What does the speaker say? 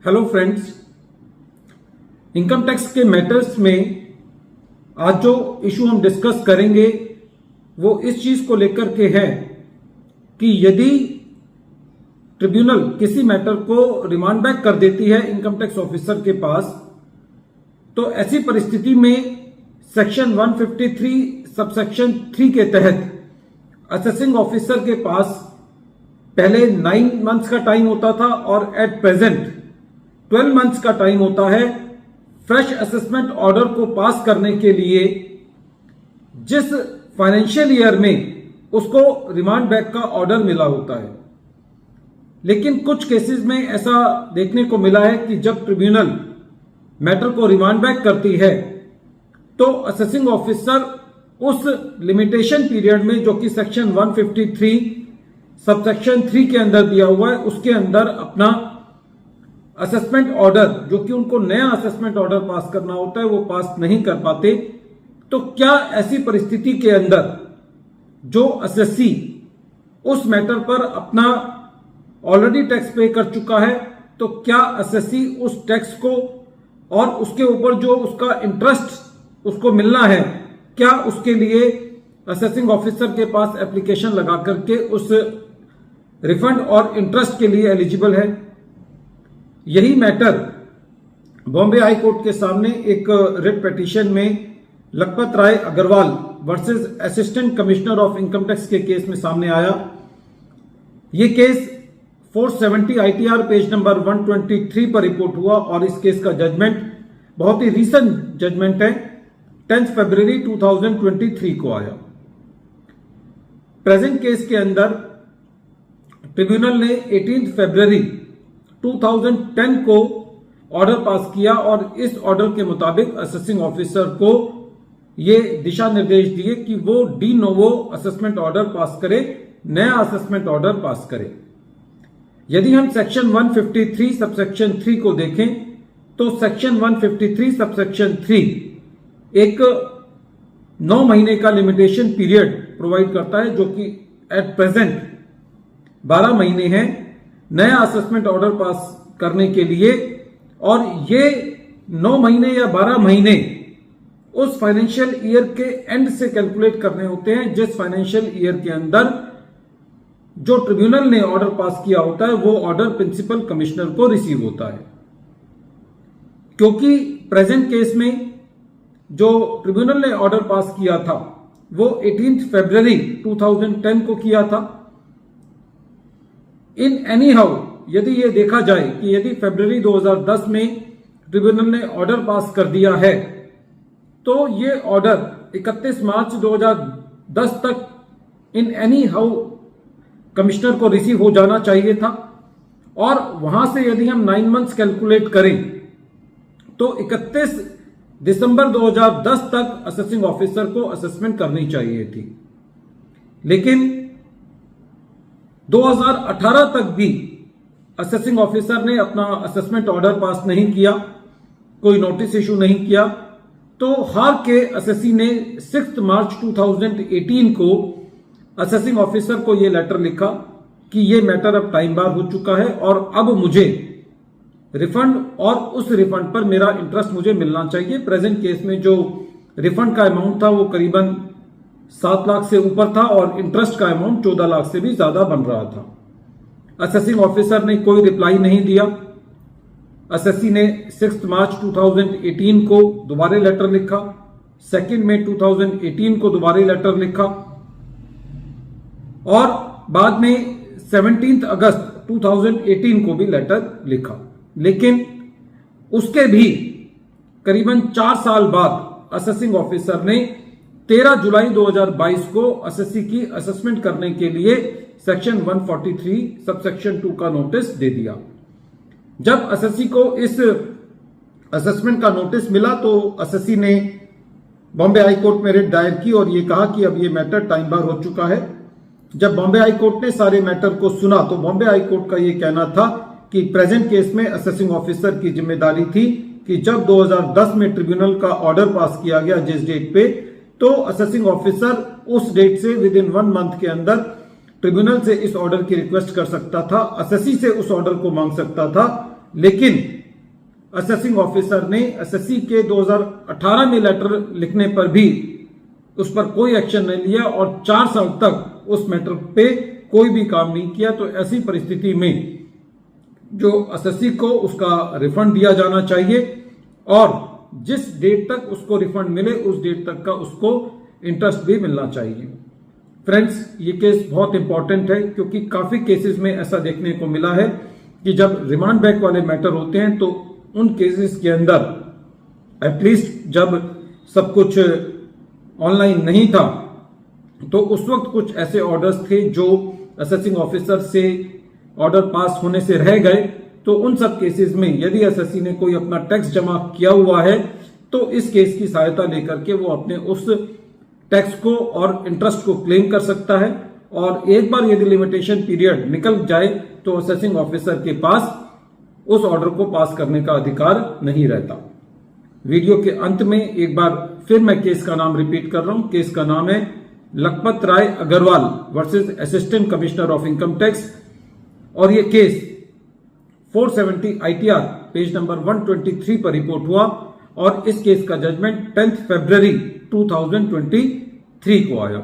Hello friends, income tax के matters में आज जो इशू हम डिस्कस करेंगे वो इस चीज को लेकर के है कि यदि ट्रिब्यूनल किसी मैटर को रिमांड बैक कर देती है इनकम टैक्स ऑफिसर के पास, तो ऐसी परिस्थिति में सेक्शन 153 सबसेक्शन 3 के तहत असेसिंग ऑफिसर के पास पहले 9 मंथ्स का टाइम होता था और एट प्रेजेंट 12 मंथ्स का टाइम होता है फ्रेश असेसमेंट ऑर्डर को पास करने के लिए जिस फाइनेंशियल ईयर में उसको रिमांड बैक का ऑर्डर मिला होता है। लेकिन कुछ केसेस में ऐसा देखने को मिला है कि जब ट्रिब्यूनल मैटर को रिमांड बैक करती है तो असेसिंग ऑफिसर उस लिमिटेशन पीरियड में जो कि सेक्शन 153 सबसेक्शन 3 के अंदर दिया हुआ है उसके अंदर अपना असेसमेंट ऑर्डर, जो कि उनको नया असेसमेंट ऑर्डर पास करना होता है, वो पास नहीं कर पाते। तो क्या ऐसी परिस्थिति के अंदर जो असेसी उस मैटर पर अपना ऑलरेडी टैक्स पे कर चुका है, तो क्या असेसी उस टैक्स को और उसके ऊपर जो उसका इंटरेस्ट उसको मिलना है, क्या उसके लिए असेसिंग ऑफिसर के पास एप्लीकेशन लगा करके उस रिफंड और इंटरेस्ट के लिए एलिजिबल है? यही मैटर बॉम्बे हाई कोर्ट के सामने एक रिट पिटीशन में Lakhpat Rai Agrawal versus assistant commissioner of income tax के केस में सामने आया। यह केस 470 ITR पेज नंबर 123 पर रिपोर्ट हुआ और इस केस का जजमेंट बहुत ही रीसेंट जजमेंट है, 10 फरवरी 2023 को आया। प्रेजेंट केस के अंदर ट्रिब्यूनल ने 18 फरवरी 2010 को ऑर्डर पास किया और इस ऑर्डर के मुताबिक असेसिंग ऑफिसर को ये दिशा निर्देश दिए कि वो de novo assessment order pass करे, नया असेसमेंट ऑर्डर पास करे। यदि हम सेक्शन 153 सबसेक्शन 3 को देखें तो सेक्शन 153 सबसेक्शन 3 एक 9 महीने का लिमिटेशन पीरियड प्रोवाइड करता है, जो कि एट प्रेजेंट 12 महीने हैं नया असेसमेंट ऑर्डर पास करने के लिए। और ये 9 महीने या 12 महीने उस फाइनेंशियल ईयर के एंड से कैलकुलेट करने होते हैं जिस फाइनेंशियल ईयर के अंदर जो ट्रिब्यूनल ने ऑर्डर पास किया होता है वो ऑर्डर प्रिंसिपल कमिश्नर को रिसीव होता है। क्योंकि प्रेजेंट केस में जो ट्रिब्यूनल ने ऑर्डर पास किया था वो 18 फरवरी 2010 को किया था। इन एनी हाउ यदि ये देखा जाए कि यदि फरवरी 2010 में ट्रिब्यूनल ने ऑर्डर पास कर दिया है तो ये ऑर्डर 31 मार्च 2010 तक इन एनी हाउ कमिश्नर को रिसीव हो जाना चाहिए था। और वहां से यदि हम 9 मंथ्स कैलकुलेट करें तो 31 दिसंबर 2010 तक असेसिंग ऑफिसर को असेसमेंट करनी चाहिए थी। लेकिन 2018 तक भी असेसिंग ऑफिसर ने अपना असेसमेंट ऑर्डर पास नहीं किया, कोई नोटिस इशू नहीं किया। तो हार के असेसी ने 6 मार्च 2018 को असेसिंग ऑफिसर को यह लेटर लिखा कि यह मैटर अब टाइम बार हो चुका है और अब मुझे रिफंड और उस रिफंड पर मेरा इंटरेस्ट मुझे मिलना चाहिए। प्रेजेंट केस में जो रिफंड का अमाउंट था वो करीबन 7 लाख से ऊपर था और इंटरेस्ट का अमाउंट 14 लाख से भी ज्यादा बन रहा था। असेसिंग ऑफिसर ने कोई रिप्लाई नहीं दिया। असेसी ने 6 मार्च 2018 को दोबारा लेटर लिखा, 2 मई 2018 को दोबारा लेटर लिखा और बाद में 17 अगस्त 2018 को भी लेटर लिखा। लेकिन उसके भी करीबन 4 साल बाद असेसिंग ऑफिसर ने 13 जुलाई 2022 को असेसी की असेसमेंट करने के लिए सेक्शन 143 सबसेक्शन 2 का नोटिस दे दिया। जब असेसी को इस असेसमेंट का नोटिस मिला तो असेसी ने बॉम्बे हाई कोर्ट में रिट दायर की और यह कहा कि अब यह मैटर टाइम बार हो चुका है। जब बॉम्बे हाई कोर्ट ने सारे मैटर को सुना तो बॉम्बे हाई कोर्ट का यह कहना था कि प्रेजेंट केस में असेसिंग ऑफिसर की जिम्मेदारी थी कि जब 2010 में ट्रिब्यूनल का ऑर्डर पास किया गया जिस डेट पे, तो असेसिंग ऑफिसर उस डेट से विद इन 1 मंथ के अंदर ट्रिब्यूनल से इस ऑर्डर की रिक्वेस्ट कर सकता था, असेसी से उस ऑर्डर को मांग सकता था। लेकिन असेसिंग ऑफिसर ने एसएससी के 2018 में लेटर लिखने पर भी उस पर कोई एक्शन नहीं लिया और 4 साल तक उस मैटर पे कोई भी काम नहीं किया। तो ऐसी परिस्थिति में जो एसएससी को उसका रिफंड दिया जाना चाहिए और जिस डेट तक उसको रिफंड मिले उस डेट तक का उसको इंटरेस्ट भी मिलना चाहिए। फ्रेंड्स, ये केस बहुत इंपॉर्टेंट है क्योंकि काफी केसेस में ऐसा देखने को मिला है कि जब रिमांड बैक वाले मैटर होते हैं तो उन केसेस के अंदर एटलीस्ट जब सब कुछ ऑनलाइन नहीं था तो उस वक्त कुछ ऐसे ऑर्डर्स थे जो असेसिंग ऑफिसर से ऑर्डर पास होने से रह गए। तो उन सब केसेस में यदि एसएससी ने कोई अपना टैक्स जमा किया हुआ है तो इस केस की सहायता लेकर के वो अपने उस टैक्स को और इंटरेस्ट को क्लेम कर सकता है और एक बार यदि लिमिटेशन पीरियड निकल जाए तो असेसिंग ऑफिसर के पास उस ऑर्डर को पास करने का अधिकार नहीं रहता। वीडियो के अंत में एक बार फिर मैं केस का नाम रिपीट कर रहा हूं। केस का नाम है Lakhpat Rai Agrawal versus assistant commissioner of income tax और ये केस 470 ITR पेज नंबर 123 पर रिपोर्ट हुआ और इस केस का जजमेंट 10 फरवरी 2023 को आया।